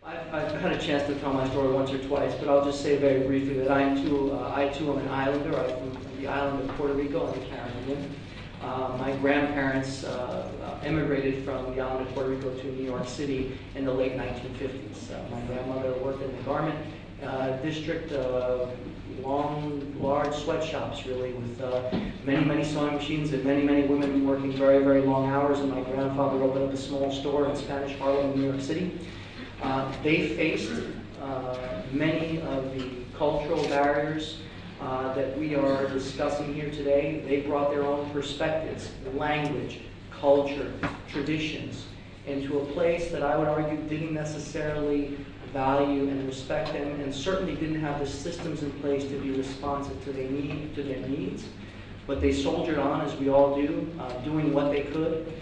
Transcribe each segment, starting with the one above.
I've had a chance to tell my story once or twice, but I'll just say very briefly that I too am an islander. I'm from the island of Puerto Rico in the Caribbean. My grandparents immigrated from the island of Puerto Rico to New York City in the late 1950s. My grandmother worked in the garment district, large sweatshops really, with many sewing machines and many women working very long hours. And my grandfather opened up a small store in Spanish Harlem, New York City. They faced many of the cultural barriers that we are discussing here today. They brought their own perspectives, language, culture, traditions into a place that I would argue didn't necessarily value and respect them, and certainly didn't have the systems in place to be responsive to their needs. But they soldiered on, as we all do, doing what they could.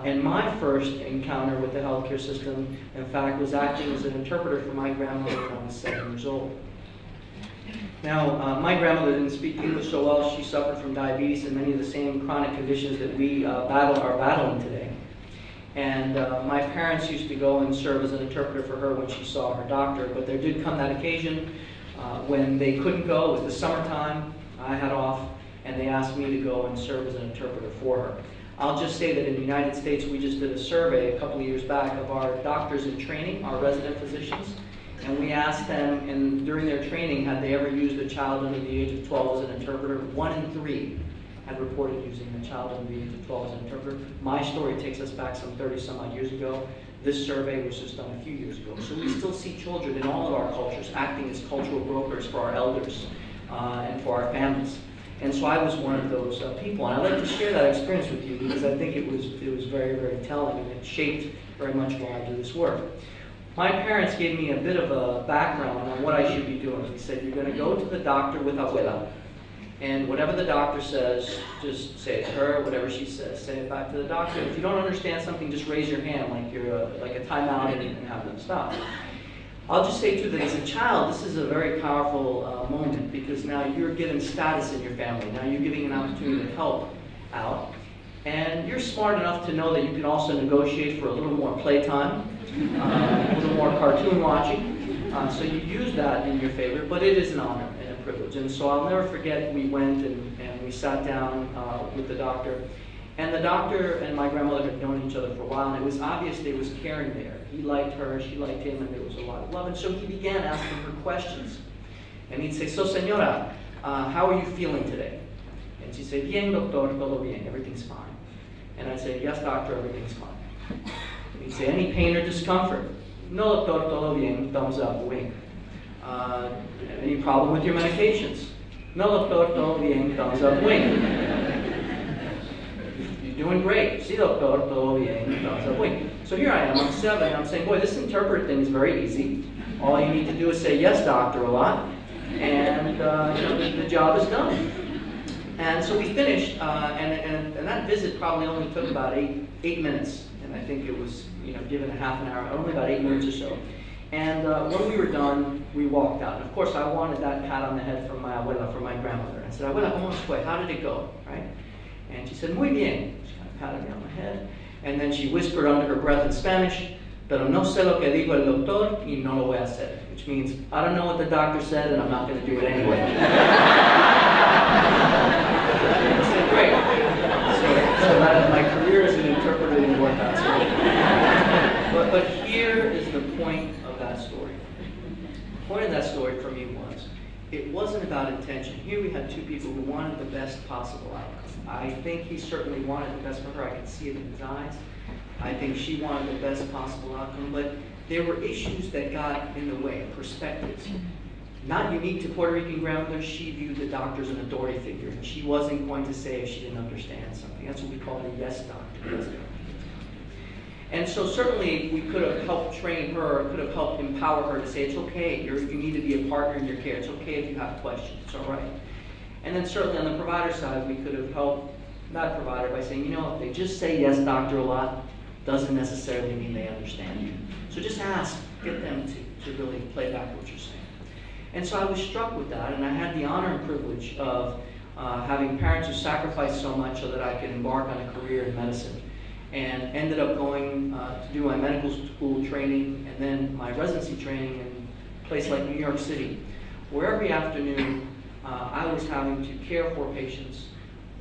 And my first encounter with the healthcare system, in fact, was acting as an interpreter for my grandmother when I was 7 years old. Now, my grandmother didn't speak English so well. She suffered from diabetes and many of the same chronic conditions that we are battling today. And my parents used to go and serve as an interpreter for her when she saw her doctor. But there did come that occasion when they couldn't go. It was the summertime. I had off, and they asked me to go and serve as an interpreter for her. I'll just say that in the United States, we just did a survey a couple of years back of our doctors in training, our resident physicians, and we asked them, and during their training, had they ever used a child under the age of 12 as an interpreter. 1 in 3 had reported using a child under the age of 12 as an interpreter. My story takes us back some 30-some-odd years ago. This survey was just done a few years ago. So we still see children in all of our cultures acting as cultural brokers for our elders and for our families. And so I was one of those people, and I'd like to share that experience with you because I think it was very telling, and it shaped very much why I do this work. My parents gave me a bit of a background on what I should be doing. He said, you're going to go to the doctor with abuela, and whatever the doctor says, just say it to her. Whatever she says, say it back to the doctor. If you don't understand something, just raise your hand like you're like a timeout and have them stop. I'll just say too that as a child, this is a very powerful moment because now you're given status in your family. Now you're giving an opportunity to help out. And you're smart enough to know that you can also negotiate for a little more playtime, a little more cartoon watching. So you use that in your favor, but it is an honor and a privilege. And so I'll never forget we went and we sat down with the doctor. And the doctor and my grandmother had known each other for a while, and it was obvious there was caring there. He liked her, she liked him, and there was a lot of love. And so he began asking her questions. And he'd say, so señora, how are you feeling today? And she'd say, bien, doctor, todo bien, everything's fine. And I'd say, yes, doctor, everything's fine. And he'd say, any pain or discomfort? No, doctor, todo bien, thumbs up, wink. Any problem with your medications? No, doctor, todo bien, thumbs up, wink. Doing great. Sí, doctor, todo bien, thumbs up, wink. So here I am, I'm 7, I'm saying, boy, this interpret thing is very easy. All you need to do is say, yes, doctor, a lot, and you know, the job is done. And so we finished, and that visit probably only took about eight minutes, and I think it was, you know, given a half an hour, only about 8 minutes or so. And when we were done, we walked out. And of course, I wanted that pat on the head from my abuela, from my grandmother. I said, abuela, ¿cómo fue? How did it go? Right? And she said, muy bien. She kind of patted me on the head. And then she whispered under her breath in Spanish, pero no sé lo que dijo el doctor y no lo voy a hacer. Which means, I don't know what the doctor said and I'm not going to do it anyway. I said, great. So that my career as an interpreter didn't work out. But here is the point of that story. The point of that story for me was, it wasn't about intention. Here we had two people who wanted the best possible outcome. I think he certainly wanted the best for her. I could see it in his eyes. I think she wanted the best possible outcome, but there were issues that got in the way, perspectives. Not unique to Puerto Rican grandmothers, she viewed the doctor as an authority figure, and she wasn't going to say if she didn't understand something. That's what we call the yes doctor. Yes doctor. And so certainly we could have helped train her, could have helped empower her to say, it's okay, you need to be a partner in your care. It's okay if you have questions, it's all right. And then certainly on the provider side, we could have helped that provider by saying, you know, if they just say yes doctor a lot, doesn't necessarily mean they understand you. So just ask, get them to really play back what you're saying. And so I was struck with that, and I had the honor and privilege of having parents who sacrificed so much so that I could embark on a career in medicine. and ended up going to do my medical school training and then my residency training in a place like New York City, where every afternoon I was having to care for patients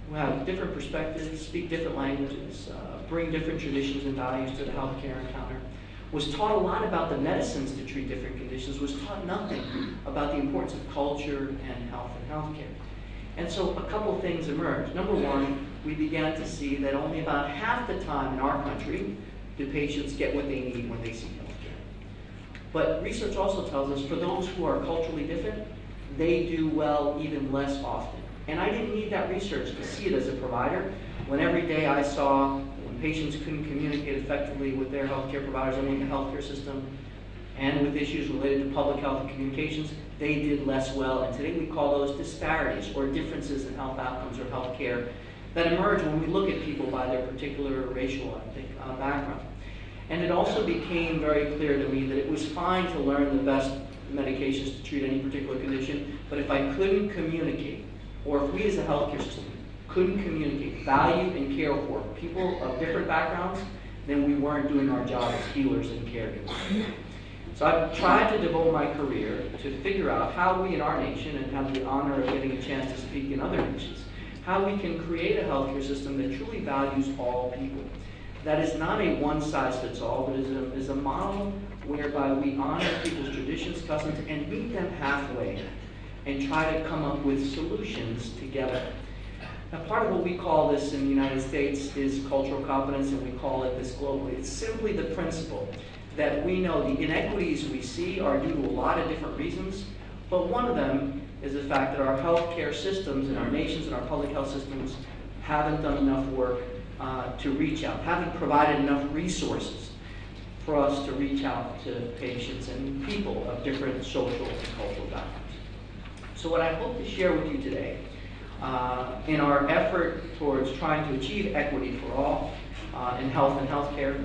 who have different perspectives, speak different languages, bring different traditions and values to the healthcare encounter. Was taught a lot about the medicines to treat different conditions, was taught nothing about the importance of culture and health and healthcare. And so a couple of things emerged. Number one, we began to see that only about half the time in our country do patients get what they need when they seek healthcare. But research also tells us for those who are culturally different, they do well even less often. And I didn't need that research to see it as a provider, when every day I saw when patients couldn't communicate effectively with their healthcare providers in the healthcare system, and with issues related to public health and communications, they did less well. And today we call those disparities or differences in health outcomes or healthcare that emerge when we look at people by their particular racial, background. And it also became very clear to me that it was fine to learn the best medications to treat any particular condition, but if I couldn't communicate, or if we as a healthcare system couldn't communicate value and care for people of different backgrounds, then we weren't doing our job as healers and caregivers. So I've tried to devote my career to figure out how we in our nation, and have the honor of getting a chance to speak in other nations, how we can create a healthcare system that truly values all people. That is not a one-size-fits-all, but is a model whereby we honor people's traditions, customs, and meet them halfway, and try to come up with solutions together. Now, part of what we call this in the United States is cultural competence, and we call it this globally. It's simply the principle that we know the inequities we see are due to a lot of different reasons, but one of them is the fact that our healthcare systems and our nations and our public health systems haven't done enough work to reach out, haven't provided enough resources for us to reach out to patients and people of different social and cultural backgrounds. So what I hope to share with you today, in our effort towards trying to achieve equity for all in health and healthcare,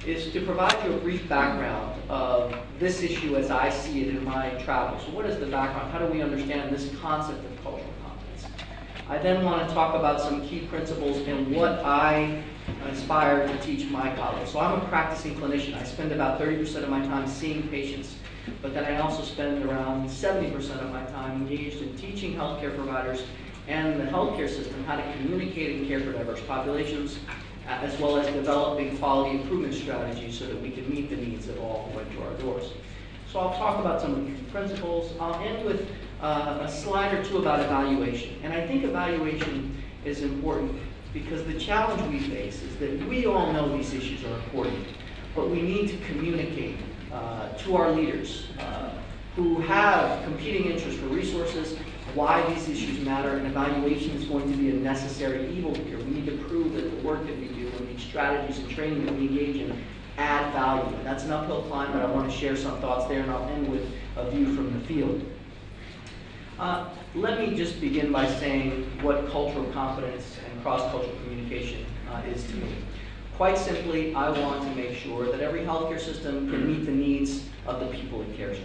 is to provide you a brief background of this issue as I see it in my travels. So what is the background? How do we understand this concept of cultural competence? I then want to talk about some key principles and what I aspire to teach my colleagues. So I'm a practicing clinician. I spend about 30% of my time seeing patients, but then I also spend around 70% of my time engaged in teaching healthcare providers and the healthcare system how to communicate and care for diverse populations, as well as developing quality improvement strategies so that we can meet the needs of all who enter our doors. So I'll talk about some of the key principles. I'll end with a slide or two about evaluation. And I think evaluation is important because the challenge we face is that we all know these issues are important, but we need to communicate to our leaders who have competing interests for resources why these issues matter, and evaluation is going to be a necessary evil here. We need to prove that the work that we do and the strategies and training that we engage in add value. And that's an uphill climb, but I want to share some thoughts there, and I'll end with a view from the field. Let me just begin by saying what cultural competence and cross-cultural communication is to me. Quite simply, I want to make sure that every healthcare system can meet the needs of the people it cares for.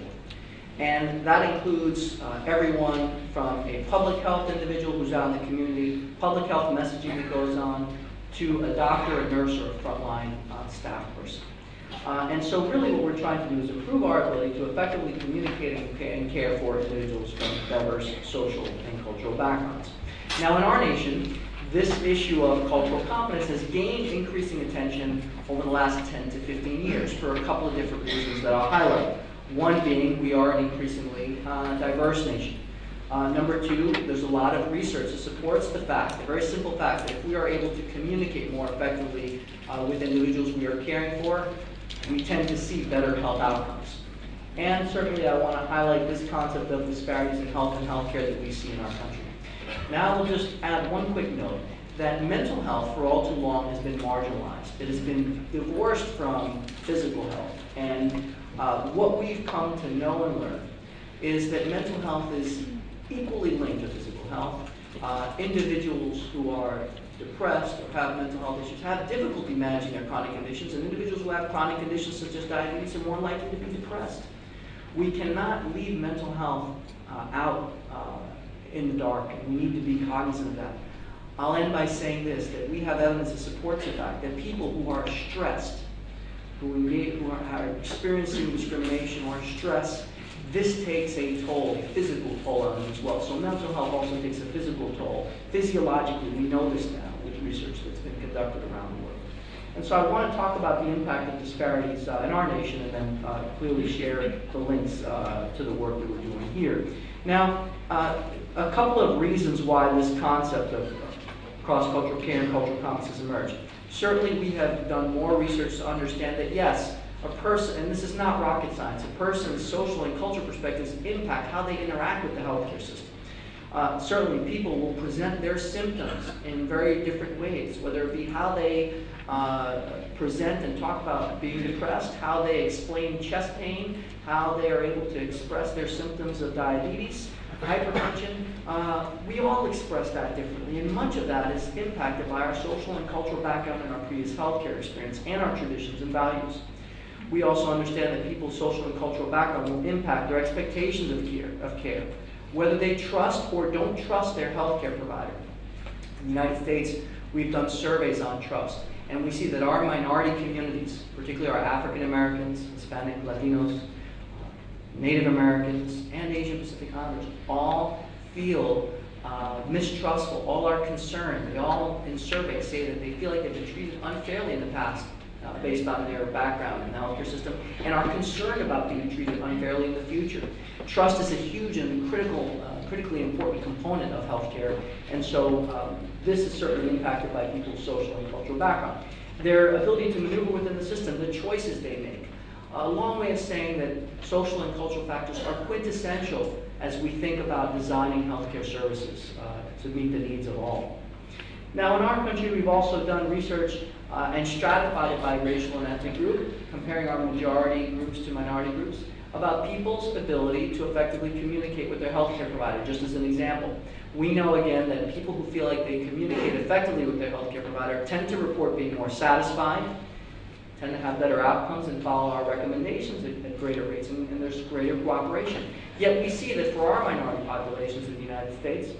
And that includes everyone from a public health individual who's out in the community, public health messaging that goes on, to a doctor, a nurse, or a frontline staff person. And so really what we're trying to do is improve our ability to effectively communicate and care for individuals from diverse social and cultural backgrounds. Now in our nation, this issue of cultural competence has gained increasing attention over the last 10 to 15 years for a couple of different reasons that I'll highlight. One being we are an increasingly diverse nation. Number two, there's a lot of research that supports the fact, the very simple fact, that if we are able to communicate more effectively with individuals we are caring for, we tend to see better health outcomes. And certainly I want to highlight this concept of disparities in health and healthcare that we see in our country. Now I'll just add one quick note that mental health for all too long has been marginalized. It has been divorced from physical health. And what we've come to know and learn is that mental health is equally linked to physical health. Individuals who are depressed or have mental health issues have difficulty managing their chronic conditions, and individuals who have chronic conditions such as diabetes are more likely to be depressed. We cannot leave mental health out in the dark, and we need to be cognizant of that. I'll end by saying this, that we have evidence that supports the fact that people who are stressed, who are experiencing discrimination or stress, this takes a toll, a physical toll on them as well. So mental health also takes a physical toll. Physiologically, we know this now with research that's been conducted around the world. And so I want to talk about the impact of disparities in our nation, and then clearly share the links to the work that we're doing here. Now, a couple of reasons why this concept of cross-cultural care and cultural competencies emerged. Certainly we have done more research to understand that yes, a person, and this is not rocket science, a person's social and cultural perspectives impact how they interact with the healthcare system. Certainly people will present their symptoms in very different ways, whether it be how they present and talk about being depressed, how they explain chest pain, how they are able to express their symptoms of diabetes, hypertension. We all express that differently, and much of that is impacted by our social and cultural background and our previous healthcare experience and our traditions and values. We also understand that people's social and cultural background will impact their expectations of care, whether they trust or don't trust their healthcare provider. In the United States, we've done surveys on trust, and we see that our minority communities, particularly our African Americans, Hispanic, Latinos, Native Americans, and Asian Pacific Islanders, all feel mistrustful, all are concerned. They all, in surveys, say that they feel like they've been treated unfairly in the past based on their background in the healthcare system, and are concerned about being treated unfairly in the future. Trust is a huge and critically important component of healthcare, and so this is certainly impacted by people's social and cultural background. Their ability to maneuver within the system, the choices they make. A long way of saying that social and cultural factors are quintessential as we think about designing healthcare services to meet the needs of all. Now, in our country, we've also done research and stratified it by racial and ethnic group, comparing our majority groups to minority groups, about people's ability to effectively communicate with their healthcare provider. Just as an example, we know again that people who feel like they communicate effectively with their healthcare provider tend to report being more satisfied, tend to have better outcomes, and follow our recommendations at greater rates, and there's greater cooperation. Yet we see that for our minority populations in the United States,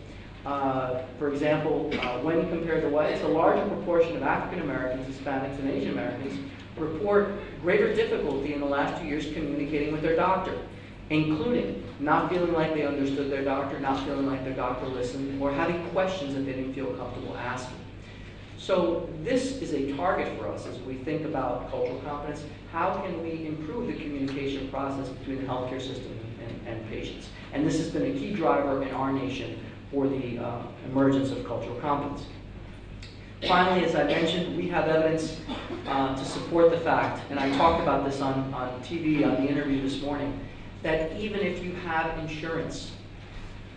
for example, when compared to whites, a larger proportion of African Americans, Hispanics, and Asian Americans report greater difficulty in the last 2 years communicating with their doctor, including not feeling like they understood their doctor, not feeling like their doctor listened, or having questions that they didn't feel comfortable asking. So this is a target for us as we think about cultural competence. How can we improve the communication process between the healthcare system and patients? And this has been a key driver in our nation for the emergence of cultural competence. Finally, as I mentioned, we have evidence to support the fact, and I talked about this on TV on the interview this morning, that even if you have insurance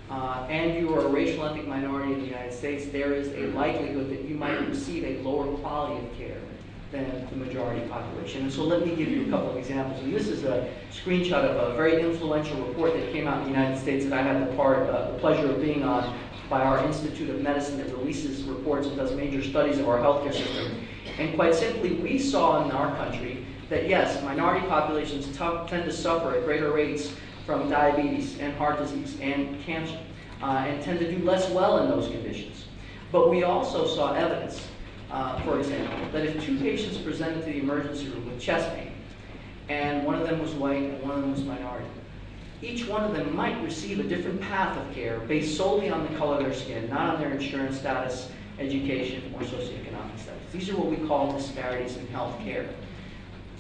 and you are a racial ethnic minority in the United States, there is a likelihood that you might receive a lower quality of care than the majority population. And so let me give you a couple of examples. And this is a screenshot of a very influential report that came out in the United States that I had the pleasure of being on by our Institute of Medicine that releases reports and does major studies of our healthcare system. And quite simply, we saw in our country that yes, minority populations tend to suffer at greater rates from diabetes and heart disease and cancer, and tend to do less well in those conditions. But we also saw evidence, for example, that if two patients presented to the emergency room with chest pain, and one of them was white and one of them was minority, each one of them might receive a different path of care based solely on the color of their skin, not on their insurance status, education, or socioeconomic status. These are what we call disparities in health care.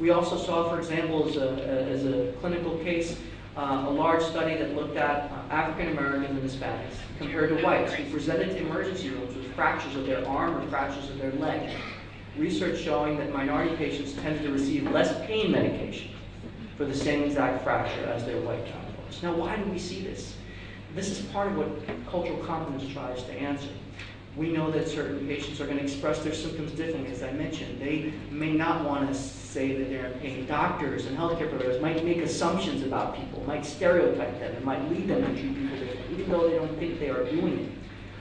We also saw, for example, as a clinical case, a large study that looked at African Americans and Hispanics compared to whites who presented to emergency rooms with fractures of their arm or fractures of their leg. Research showing that minority patients tended to receive less pain medication for the same exact fracture as their white counterparts. Now, why do we see this? This is part of what cultural competence tries to answer. We know that certain patients are going to express their symptoms differently, as I mentioned. They may not want to say that they're in pain. Doctors and healthcare providers might make assumptions about people, might stereotype them, and might lead them to treat people differently, even though they don't think they are doing it,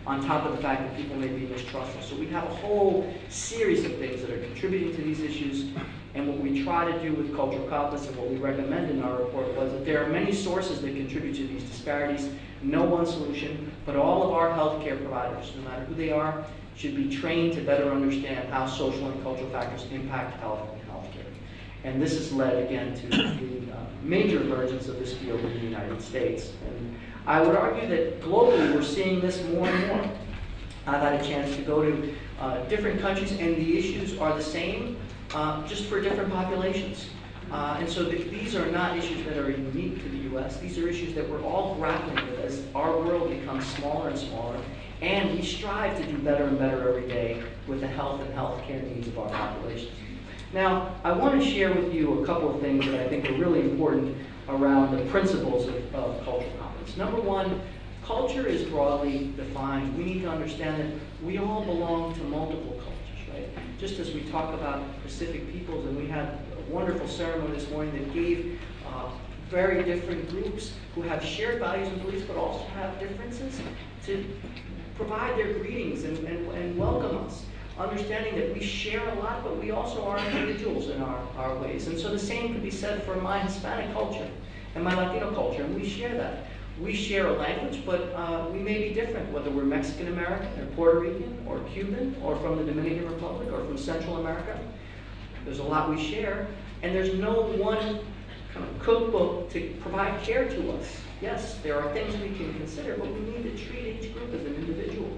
on top of the fact that people may be mistrustful. So we have a whole series of things that are contributing to these issues, and what we try to do with cultural competence and what we recommend in our report was that there are many sources that contribute to these disparities, no one solution, but all of our healthcare providers, no matter who they are, should be trained to better understand how social and cultural factors impact health and healthcare. And this has led, again, to the major emergence of this field in the United States. And I would argue that globally we're seeing this more and more. I've had a chance to go to different countries, and the issues are the same, just for different populations. And so these are not issues that are unique to the U.S. These are issues that we're all grappling with as our world becomes smaller and smaller, and we strive to do better and better every day with the health and healthcare needs of our populations. Now, I want to share with you a couple of things that I think are really important around the principles of cultural competence. Number one, culture is broadly defined. We need to understand that we all belong to multiple cultures, right? Just as we talk about Pacific peoples, and we had a wonderful ceremony this morning that gave very different groups who have shared values and beliefs, but also have differences, to provide their greetings and welcome us, understanding that we share a lot, but we also are individuals in our ways. And so the same could be said for my Hispanic culture and my Latino culture, and we share that. We share a language, but we may be different, whether we're Mexican American or Puerto Rican or Cuban or from the Dominican Republic or from Central America. There's a lot we share, and there's no one kind of cookbook to provide care to us. Yes, there are things we can consider, but we need to treat each group as an individual.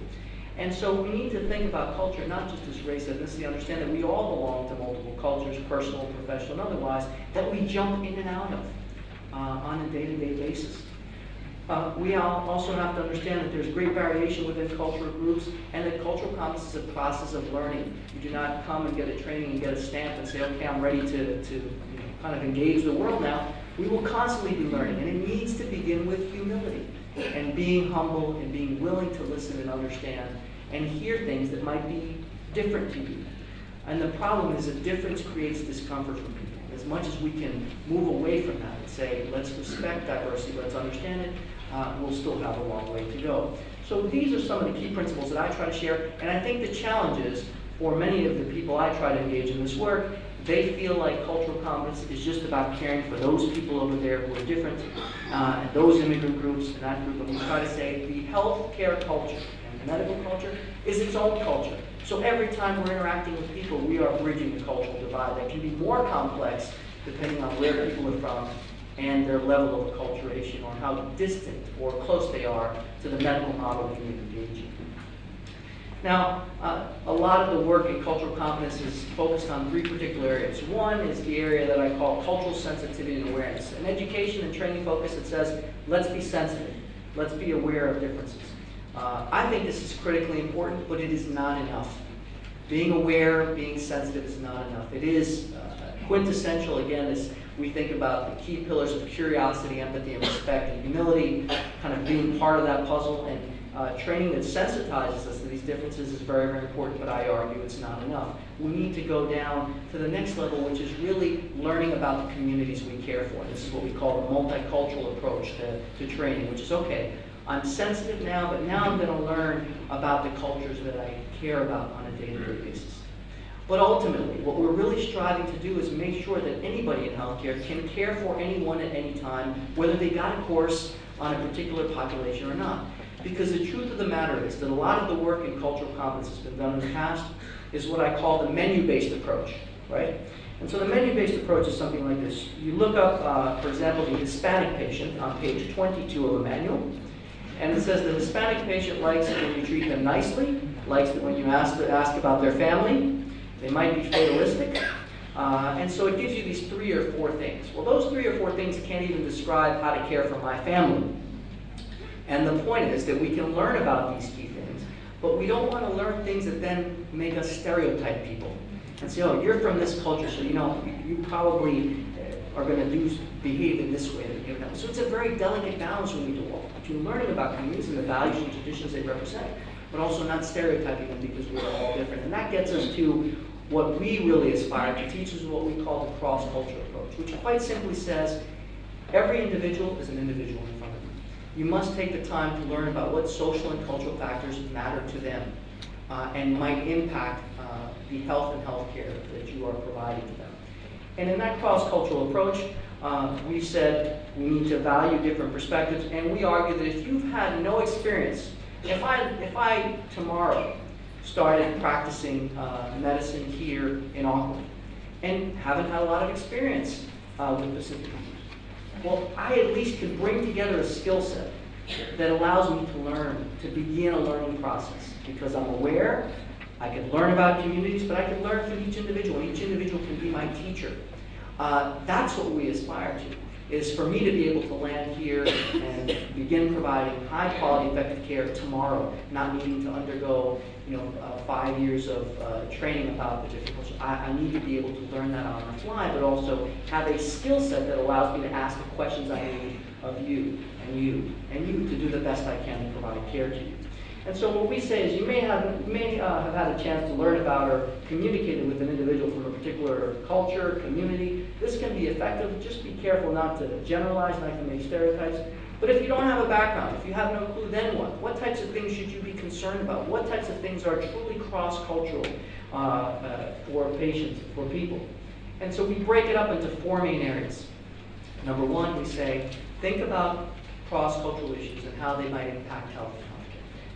And so we need to think about culture not just as race, ethnicity, understand that we all belong to multiple cultures, personal, professional, and otherwise, that we jump in and out of on a day-to-day basis. We also have to understand that there's great variation within cultural groups, and that cultural competence is a process of learning. You do not come and get a training and get a stamp and say, okay, I'm ready to kind of engage the world now. We will constantly be learning, and it needs to begin with humility and being humble and being willing to listen and understand and hear things that might be different to you. And the problem is that difference creates discomfort for people. As much as we can move away from that and say, let's respect diversity, let's understand it, we'll still have a long way to go. So these are some of the key principles that I try to share, and I think the challenge is, for many of the people I try to engage in this work, they feel like cultural competence is just about caring for those people over there who are different, and those immigrant groups and that group, and we try to say the healthcare culture and the medical culture is its own culture. So every time we're interacting with people, we are bridging the cultural divide that can be more complex depending on where people are from and their level of acculturation, or how distant or close they are to the medical model we engage in. Now, a lot of the work in cultural competence is focused on three particular areas. One is the area that I call cultural sensitivity and awareness. In education and training focus, it says, let's be sensitive. Let's be aware of differences. I think this is critically important, but it is not enough. Being aware, being sensitive is not enough. It is quintessential, again, as we think about the key pillars of curiosity, empathy, and respect, and humility, kind of being part of that puzzle, and training that sensitizes us to these differences is very, very important, but I argue it's not enough. We need to go down to the next level, which is really learning about the communities we care for. This is what we call the multicultural approach to training, which is, okay, I'm sensitive now, but now I'm going to learn about the cultures that I care about on a day-to-day basis. But ultimately, what we're really striving to do is make sure that anybody in healthcare can care for anyone at any time, whether they got a course on a particular population or not. Because the truth of the matter is that a lot of the work in cultural competence that's been done in the past is what I call the menu-based approach, right? And so the menu-based approach is something like this. You look up, for example, the Hispanic patient on page 22 of a manual, and it says the Hispanic patient likes it when you treat them nicely, likes it when you ask about their family. They might be fatalistic. And so it gives you these 3 or 4 things. Well, those 3 or 4 things can't even describe how to care for my family. And the point is that we can learn about these key things, but we don't want to learn things that then make us stereotype people and say, oh, you're from this culture, so you probably are going to behave in this way. So it's a very delicate balance we need to walk between learning about communities and the values and traditions they represent, but also not stereotyping them because we're all different. And that gets us to what we really aspire to teach, is what we call the cross-culture approach, which quite simply says every individual is an individual in front of you. You must take the time to learn about what social and cultural factors matter to them and might impact the health and health care that you are providing to them. And in that cross-cultural approach, we've said we need to value different perspectives, and we argue that if you've had no experience, if I tomorrow started practicing medicine here in Auckland and haven't had a lot of experience with Pacific Islanders. Well, I at least could bring together a skill set that allows me to learn, to begin a learning process, because I'm aware. I can learn about communities, but I can learn from each individual. Each individual can be my teacher. That's what we aspire to, is for me to be able to land here and begin providing high-quality, effective care tomorrow, not needing to undergo 5 years of training about the different cultures. I need to be able to learn that on the fly, but also have a skill set that allows me to ask the questions I need of you, and you, and you, to do the best I can to provide care to you. And so what we say is you may have had a chance to learn about or communicated with an individual from a particular culture, community. This can be effective. Just be careful not to generalize, not to make stereotypes. But if you don't have a background, if you have no clue, then what? What types of things should you be concerned about? What types of things are truly cross-cultural for patients, for people? And so we break it up into 4 main areas. Number 1, we say, think about cross-cultural issues and how they might impact health.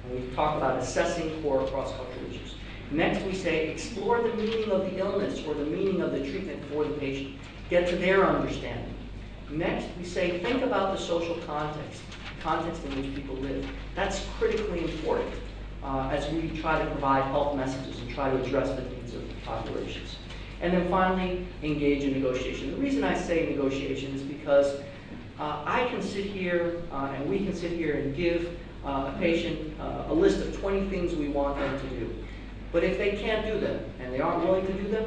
And we talk about assessing core cross-cultural issues. Next, we say, explore the meaning of the illness or the meaning of the treatment for the patient. Get to their understanding. Next, we say, think about the social context in which people live. That's critically important as we try to provide health messages and try to address the needs of populations. And then finally, engage in negotiation. The reason I say negotiation is because I can sit here and we can sit here and give a patient a list of 20 things we want them to do. But if they can't do them, and they aren't willing to do them,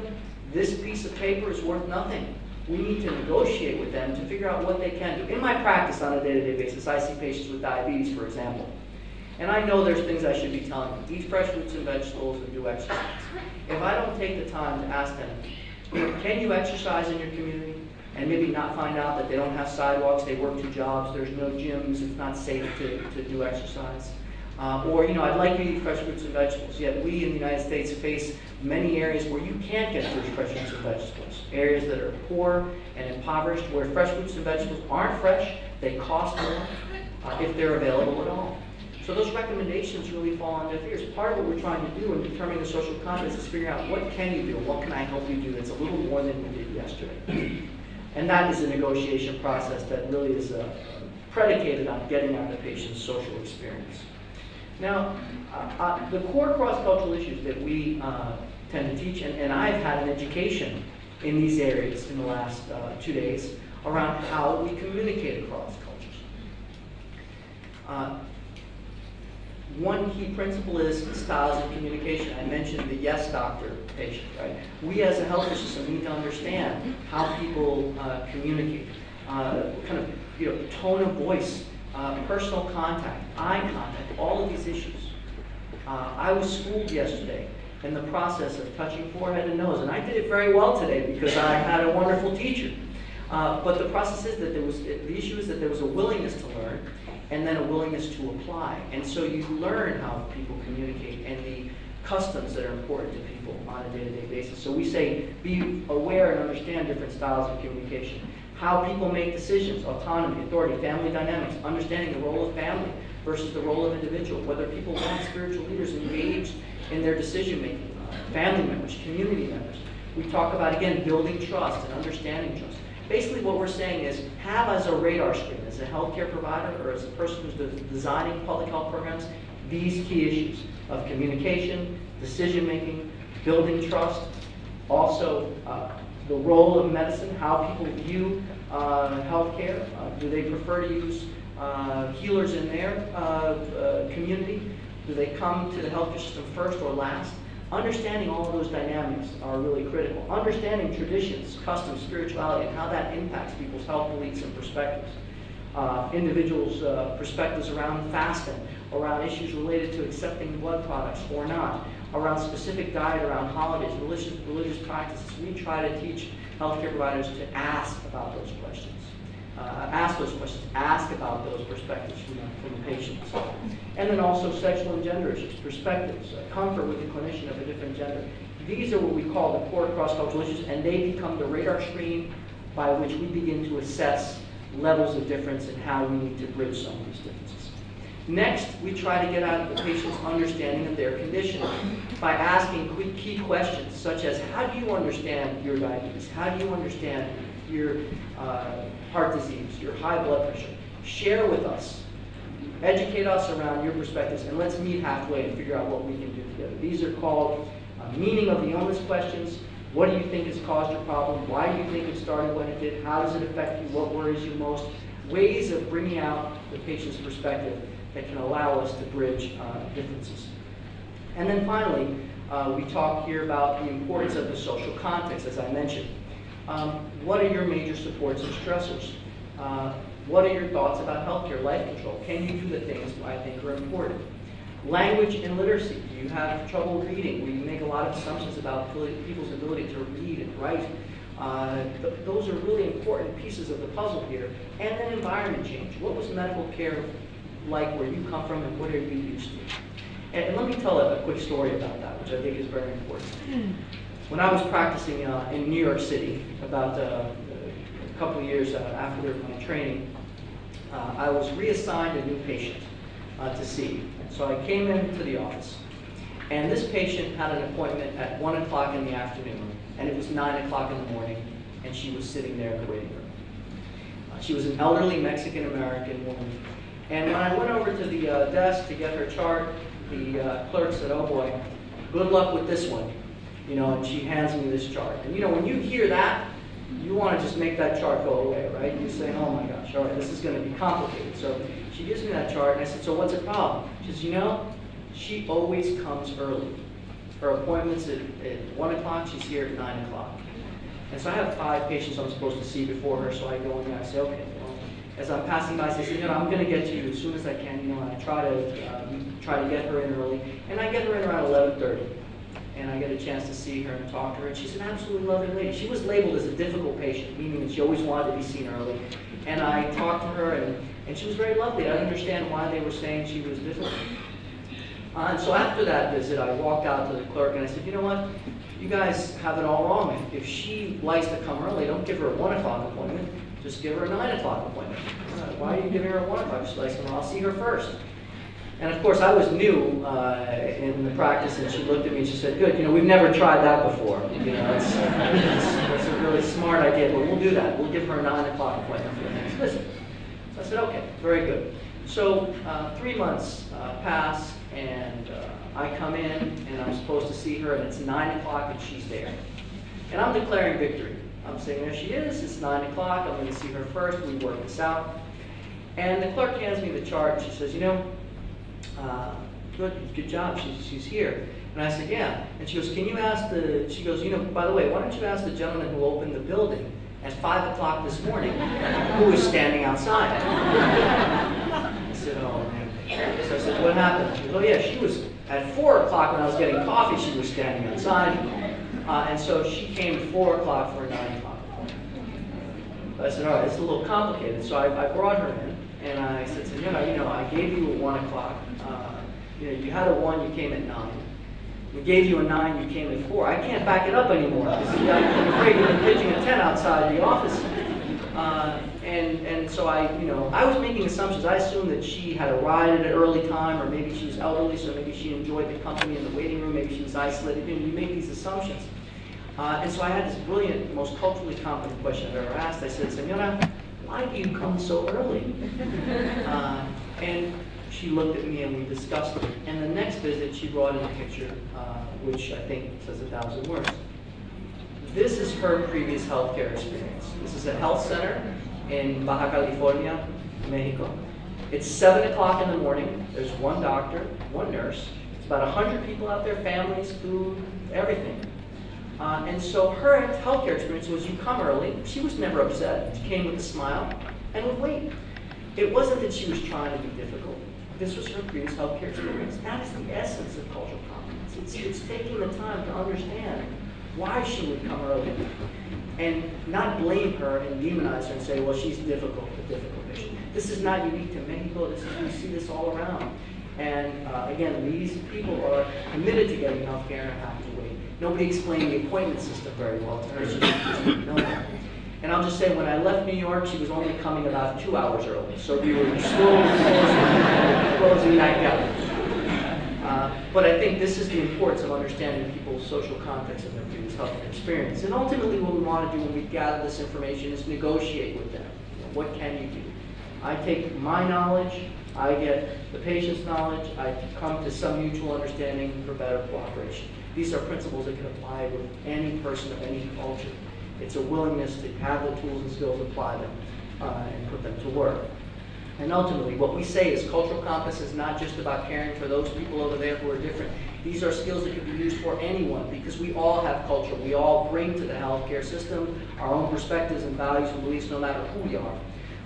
this piece of paper is worth nothing. We need to negotiate with them to figure out what they can do. In my practice on a day-to-day basis, I see patients with diabetes, for example. And I know there's things I should be telling them. Eat fresh fruits and vegetables and do exercise. If I don't take the time to ask them, can you exercise in your community? And maybe not find out that they don't have sidewalks, they work 2 jobs, there's no gyms, it's not safe to do exercise. Or, I'd like you to eat fresh fruits and vegetables. Yet we in the United States face many areas where you can't get fresh fruits and vegetables. Areas that are poor and impoverished, where fresh fruits and vegetables aren't fresh, they cost more if they're available at all. So those recommendations really fall on deaf ears. Part of what we're trying to do in determining the social context is figuring out what can you do, what can I help you do that's a little more than we did yesterday. And that is a negotiation process that really is predicated on getting at the patient's social experience. Now, the core cross-cultural issues that we tend to teach, and I've had an education in these areas in the last 2 days around how we communicate across cultures. One key principle is styles of communication. I mentioned the yes doctor patient, right? We as a healthcare system need to understand how people communicate, kind of tone of voice, personal contact, eye contact, all of these issues. I was schooled yesterday in the process of touching forehead and nose, and I did it very well today because I had a wonderful teacher. But the process is that the issue is that there was a willingness to learn, and then a willingness to apply. And so you learn how people communicate and the customs that are important to people on a day-to-day basis. So we say be aware and understand different styles of communication. How people make decisions, autonomy, authority, family dynamics, understanding the role of family versus the role of individual, whether people want spiritual leaders engaged in their decision-making, family members, community members. We talk about, again, building trust and understanding trust. Basically what we're saying is have as a radar screen, as a healthcare provider or as a person who's designing public health programs, these key issues of communication, decision-making, building trust, also the role of medicine, how people view healthcare. Do they prefer to use healers in their community? Do they come to the healthcare system first or last? Understanding all of those dynamics are really critical. Understanding traditions, customs, spirituality, and how that impacts people's health beliefs and perspectives. Individuals' perspectives around fasting, around issues related to accepting blood products or not, around specific diet, around holidays, religious practices. We try to teach healthcare providers to ask about those questions. Ask about those perspectives from the patients. And then also sexual and gender issues, perspectives, comfort with the clinician of a different gender. These are what we call the core cross-cultural issues, and they become the radar screen by which we begin to assess levels of difference and how we need to bridge some of these differences. Next, we try to get at the patient's understanding of their condition by asking key questions such as, how do you understand your diabetes? How do you understand your heart disease, your high blood pressure? Share with us. Educate us around your perspectives, and let's meet halfway and figure out what we can do together. These are called meaning of the illness questions. What do you think has caused your problem? Why do you think it started when it did? How does it affect you? What worries you most? Ways of bringing out the patient's perspective that can allow us to bridge differences. And then finally, we talk here about the importance of the social context, as I mentioned. What are your major supports and stressors? What are your thoughts about healthcare, life control? Can you do the things I think are important? Language and literacy. Do you have trouble reading? We make a lot of assumptions about people's ability to read and write. Those are really important pieces of the puzzle here. And then environment change. What was medical care like where you come from, and what are you used to? And let me tell a quick story about that, which I think is very important. When I was practicing in New York City, about a couple of years after my training, I was reassigned a new patient to see. So I came into the office, and this patient had an appointment at 1 o'clock in the afternoon, and it was 9 o'clock in the morning, and she was sitting there in the waiting room. She was an elderly Mexican-American woman. And when I went over to the desk to get her chart, the clerk said, "Oh boy, good luck with this one." You know, and she hands me this chart. And you know, when you hear that, you want to just make that chart go away, right? You say, "Oh my gosh, all right, this is going to be complicated." So she gives me that chart, and I said, "So what's the problem?" She says, "You know, she always comes early. Her appointment's at 1 o'clock, she's here at 9 o'clock. And so I have 5 patients I'm supposed to see before her, so I go in there, I say, "Okay, well," as I'm passing by, I say, "You know, I'm going to get to you as soon as I can," you know, and I try to get her in early. And I get her in around 11:30. And I get a chance to see her and talk to her. And she's an absolutely lovely lady. She was labeled as a difficult patient, meaning that she always wanted to be seen early. And I talked to her, and she was very lovely. I didn't understand why they were saying she was difficult. And so after that visit, I walked out to the clerk and I said, "You know what? You guys have it all wrong. If she likes to come early, don't give her a 1 o'clock appointment. Just give her a 9 o'clock appointment." "Why are you giving her a 1 o'clock?" She's like, "Well, I'll see her first." And of course, I was new in the practice, and she looked at me and she said, "Good, you know, we've never tried that before. You know, it's a really smart idea, but we'll do that. We'll give her a 9 o'clock appointment for the next visit." So I said, "Okay, very good." So 3 months pass, and I come in, and I'm supposed to see her, and it's 9 o'clock, and she's there. And I'm declaring victory. I'm saying, there she is, it's 9 o'clock, I'm going to see her first, we work this out. And the clerk hands me the chart, and she says, "You know, good job, she's here." And I said, "Yeah." And she goes, "Can you ask she goes, "You know, by the way, why don't you ask the gentleman who opened the building at 5 o'clock this morning who was standing outside?" I said, "Oh, man." So I said, "What happened?" She goes, "Oh, yeah, she was at 4 o'clock when I was getting coffee, she was standing outside. And so she came at 4 o'clock for a 9 o'clock appointment." I said, "All right, it's a little complicated." So I brought her in. And I said, "You know, I gave you a 1 o'clock. You know, you had a 1, you came at 9. We gave you a 9, you came at 4. I can't back it up anymore because I'm afraid you've been pitching a 10 outside the office." And so I was making assumptions. I assumed that she had arrived at an early time, or maybe she was elderly, so maybe she enjoyed the company in the waiting room. Maybe she was isolated. You make these assumptions. And so I had this brilliant, most culturally competent question I've ever asked. I said, "Senora, why do you come so early?" And she looked at me and we discussed it. And the next visit, she brought in a picture, which I think says 1,000 words. This is her previous healthcare experience. This is a health center in Baja California, Mexico. It's 7 o'clock in the morning. There's 1 doctor, 1 nurse. It's about 100 people out there, families, food, everything. And so her healthcare experience was, you come early. She was never upset. She came with a smile and would wait. It wasn't that she was trying to be difficult. This was her previous healthcare experience. That is the essence of cultural competence. It's taking the time to understand why she would come early and not blame her and demonize her and say, "Well, she's difficult, a difficult patient." This is not unique to Mexico. We see this all around. And again, these people are committed to getting health care and have to wait. Nobody explained the appointment system very well to her. She didn't know that. And I'll just say, when I left New York, she was only coming about 2 hours early. So we were slowly closing that gap. But I think this is the importance of understanding people's social context and their previous healthcare experience. And ultimately, what we want to do when we gather this information is negotiate with them. What can you do? I take my knowledge, I get the patient's knowledge, I come to some mutual understanding for better cooperation. These are principles that can apply with any person of any culture. It's a willingness to have the tools and skills, apply them, and put them to work. And ultimately, what we say is cultural competence is not just about caring for those people over there who are different. These are skills that can be used for anyone, because we all have culture. We all bring to the healthcare system our own perspectives and values and beliefs, no matter who we are.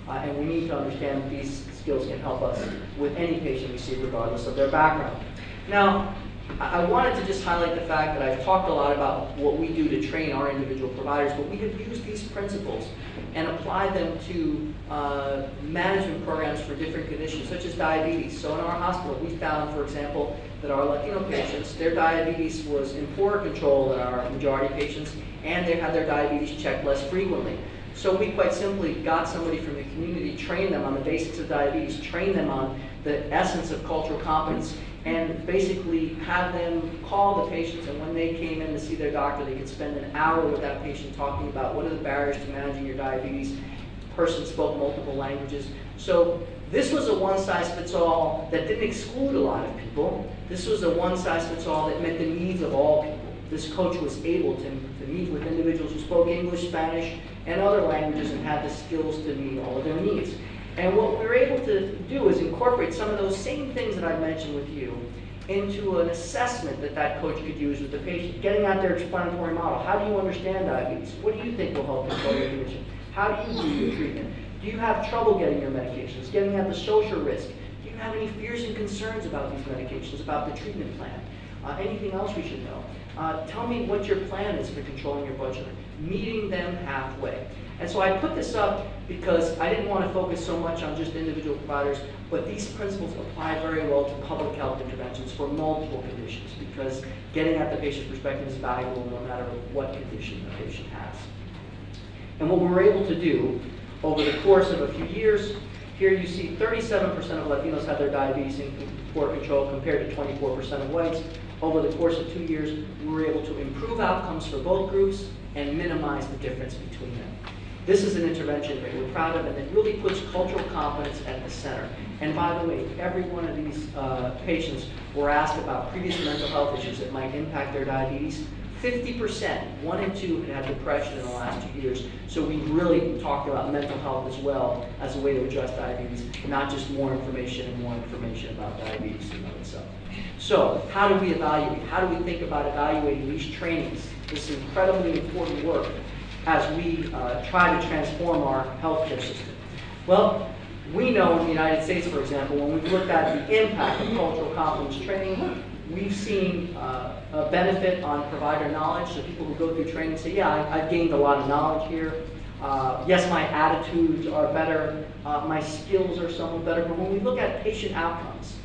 And we need to understand that these skills can help us with any patient we see, regardless of their background. Now, I wanted to just highlight the fact that I've talked a lot about what we do to train our individual providers, but we have used these principles and applied them to management programs for different conditions, such as diabetes. So in our hospital, we found, for example, that our Latino patients, their diabetes was in poorer control than our majority patients, and they had their diabetes checked less frequently. So we quite simply got somebody from the community, trained them on the basics of diabetes, trained them on the essence of cultural competence, and basically had them call the patients, and when they came in to see their doctor, they could spend an hour with that patient talking about what are the barriers to managing your diabetes. The person spoke multiple languages. So this was a one-size-fits-all that didn't exclude a lot of people. This was a one-size-fits-all that met the needs of all people. This coach was able to meet with individuals who spoke English, Spanish, and other languages and had the skills to meet all of their needs. And what we were able to do is incorporate some of those same things that I mentioned with you into an assessment that that coach could use with the patient, getting out their explanatory model. How do you understand diabetes? What do you think will help control your condition? How do you do your treatment? Do you have trouble getting your medications, getting at the social risk? Do you have any fears and concerns about these medications, about the treatment plan? Anything else we should know? Tell me what your plan is for controlling your blood sugar. Meeting them halfway. And so I put this up because I didn't want to focus so much on just individual providers, but these principles apply very well to public health interventions for multiple conditions, because getting at the patient's perspective is valuable no matter what condition the patient has. And what we were able to do over the course of a few years, here you see 37% of Latinos had their diabetes in poor control compared to 24% of whites. Over the course of 2 years, we were able to improve outcomes for both groups and minimize the difference between them. This is an intervention that we're proud of, and it really puts cultural competence at the center. And by the way, every one of these patients were asked about previous mental health issues that might impact their diabetes. 50%, 1 in 2, had had depression in the last 2 years. So we really talked about mental health as well as a way to address diabetes, not just more information and more information about diabetes in and of itself. So how do we evaluate? How do we think about evaluating these trainings, this incredibly important work, as we try to transform our healthcare system? Well, we know in the United States, for example, when we've looked at the impact of cultural competence training, we've seen a benefit on provider knowledge. So people who go through training say, yeah, I've gained a lot of knowledge here. Yes, my attitudes are better. My skills are somewhat better. But when we look at patient outcomes,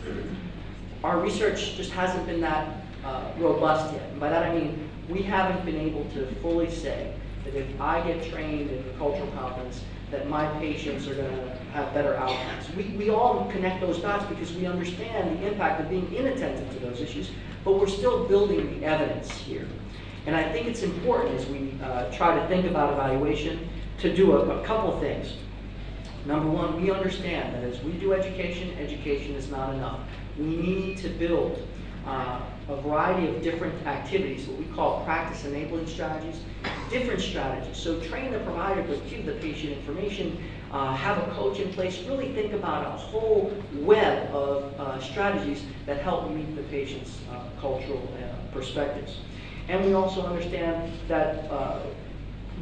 our research just hasn't been that robust yet. And by that I mean, we haven't been able to fully say that if I get trained in cultural competence, that my patients are going to have better outcomes. We all connect those dots because we understand the impact of being inattentive to those issues, but we're still building the evidence here. And I think it's important as we try to think about evaluation to do a couple of things. Number one, we understand that as we do education, education is not enough. We need to build a variety of different activities, what we call practice enabling strategies, different strategies. So train the provider, but give the patient information, have a coach in place, really think about a whole web of strategies that help meet the patient's cultural perspectives. And we also understand that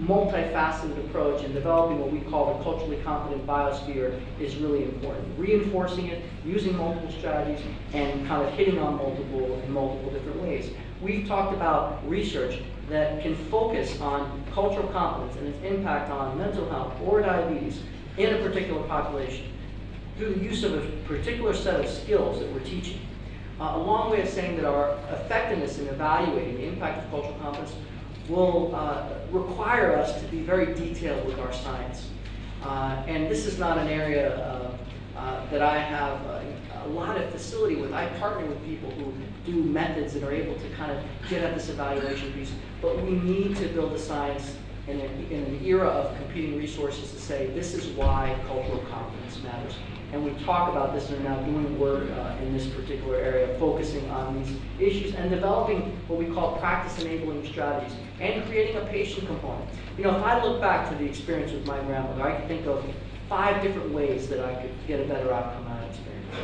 multifaceted approach in developing what we call the culturally competent biosphere is really important. Reinforcing it, using multiple strategies, and kind of hitting on multiple different ways. We've talked about research that can focus on cultural competence and its impact on mental health or diabetes in a particular population through the use of a particular set of skills that we're teaching. A long way of saying that our effectiveness in evaluating the impact of cultural competence will require us to be very detailed with our science. And this is not an area that I have a lot of facility with. I partner with people who do methods and are able to kind of get at this evaluation piece. But we need to build the science in an era of competing resources to say this is why cultural competence matters. And we talk about this and are now doing work in this particular area, focusing on these issues and developing what we call practice-enabling strategies and creating a patient component. You know, if I look back to the experience with my grandmother, I can think of 5 different ways that I could get a better outcome out of experience,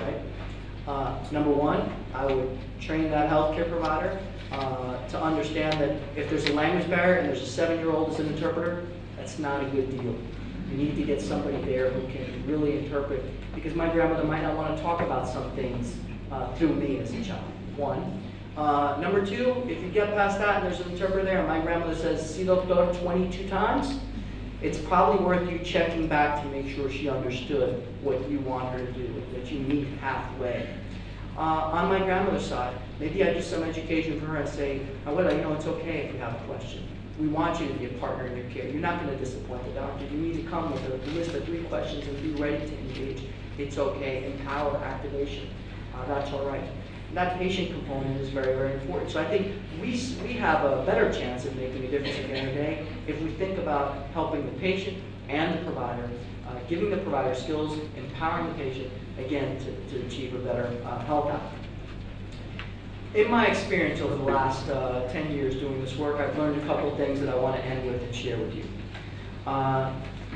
right? Number one, I would train that healthcare provider to understand that if there's a language barrier and there's a 7-year-old as an interpreter, that's not a good deal. You need to get somebody there who can really interpret, because my grandmother might not want to talk about some things through me as a child, one. Number two, if you get past that and there's an interpreter there and my grandmother says, "See doctor," 22 times, it's probably worth you checking back to make sure she understood what you want her to do, that you meet halfway. On my grandmother's side, maybe I do some education for her and say, "Abuela, you know, it's okay if you have a question. We want you to be a partner in your care. You're not going to disappoint the doctor. You need to come with a list of 3 questions and be ready to engage. It's okay." Empower activation. That's all right. That patient component is very, very important. So I think we have a better chance of making a difference at the end of the day if we think about helping the patient and the provider, giving the provider skills, empowering the patient, again, to achieve a better health outcome. In my experience over the last 10 years doing this work, I've learned a couple of things that I want to end with and share with you.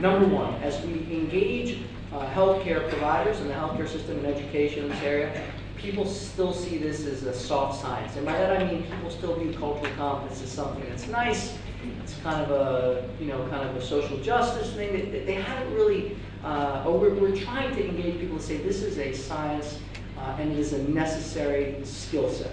Number one, as we engage healthcare providers and the healthcare system and education in this area, people still see this as a soft science. And by that I mean people still view cultural competence as something that's nice. It's kind of a, kind of a social justice thing. They haven't really, we're trying to engage people to say this is a science and it is a necessary skill set.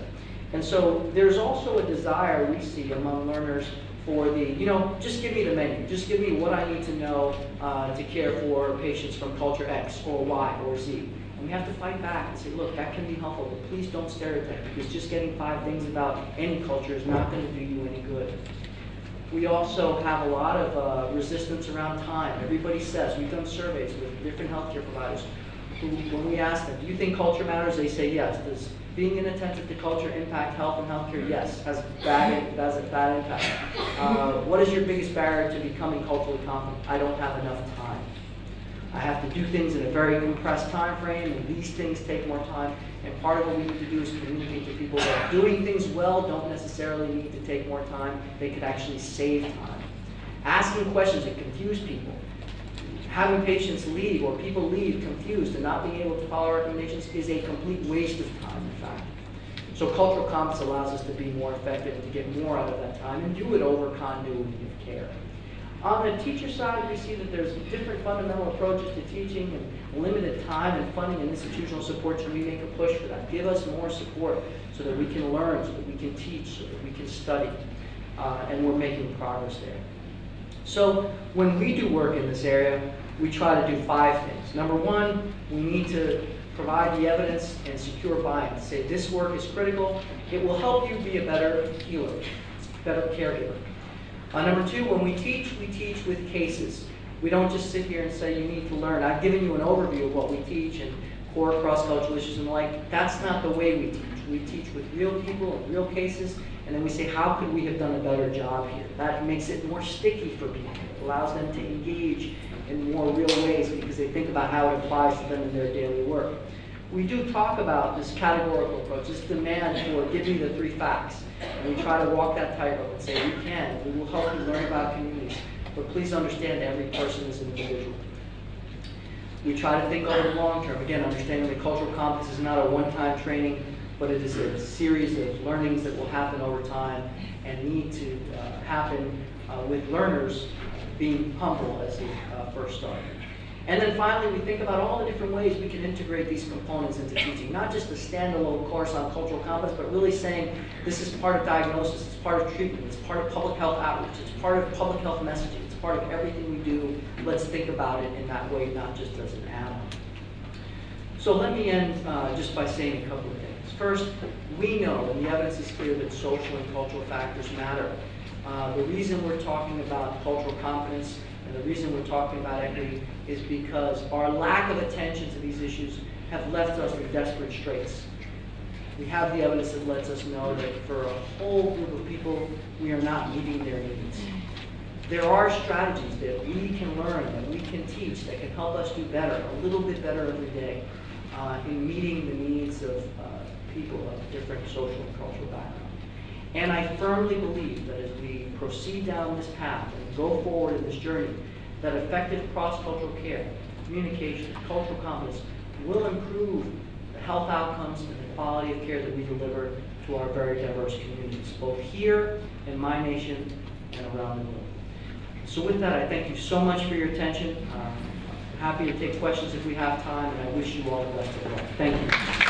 And so there's also a desire we see among learners for the, just give me the menu. Just give me what I need to know to care for patients from culture X or Y or Z. And we have to fight back and say, look, that can be helpful, but please don't stereotype, because just getting 5 things about any culture is not going to do you any good. We also have a lot of resistance around time. Everybody says, we've done surveys with different healthcare providers, who, when we ask them, do you think culture matters? They say yes. Does being inattentive to culture impact health and healthcare? Yes, has a bad impact. What is your biggest barrier to becoming culturally competent? I don't have enough time. I have to do things in a very compressed time frame, and these things take more time. And part of what we need to do is communicate to people that doing things well don't necessarily need to take more time. They could actually save time. Asking questions that confuse people. Having patients leave or people leave confused and not being able to follow recommendations is a complete waste of time, in fact. So cultural competence allows us to be more effective and to get more out of that time and do it over continuity of care. On the teacher side, we see that there's different fundamental approaches to teaching and limited time and funding and institutional support, so we make a push for that. Give us more support so that we can learn, so that we can teach, so that we can study, and we're making progress there. So when we do work in this area, we try to do 5 things. Number one, we need to provide the evidence and secure buy-in to say this work is critical. It will help you be a better healer, better caregiver. Number two, when we teach with cases. We don't just sit here and say you need to learn. I've given you an overview of what we teach and core cross-cultural issues and the like. That's not the way we teach. We teach with real people and real cases, and then we say, how could we have done a better job here? That makes it more sticky for people. It allows them to engage in more real ways because they think about how it applies to them in their daily work. We do talk about this categorical approach, this demand for give me the 3 facts. And we try to walk that tightrope and say, we will help you learn about communities, but please understand every person is an individual. We try to think over the long term. Again, understanding that cultural competence is not a one-time training, but it is a series of learnings that will happen over time and need to happen with learners being humble as they first start. And then finally, we think about all the different ways we can integrate these components into teaching. Not just a standalone course on cultural competence, but really saying this is part of diagnosis, it's part of treatment, it's part of public health outreach, it's part of public health messaging, it's part of everything we do. Let's think about it in that way, not just as an add-on. So let me end just by saying a couple of things. First, we know, and the evidence is clear, that social and cultural factors matter. The reason we're talking about cultural competence and the reason we're talking about equity is because our lack of attention to these issues have left us in desperate straits. We have the evidence that lets us know that for a whole group of people, we are not meeting their needs. There are strategies that we can learn, that we can teach, that can help us do better, a little bit better every day, in meeting the needs of people of different social and cultural backgrounds. And I firmly believe that as we proceed down this path and go forward in this journey, that effective cross-cultural care, communication, cultural competence will improve the health outcomes and the quality of care that we deliver to our very diverse communities, both here in my nation and around the world. So with that, I thank you so much for your attention. I'm happy to take questions if we have time, and I wish you all the best of luck. Thank you.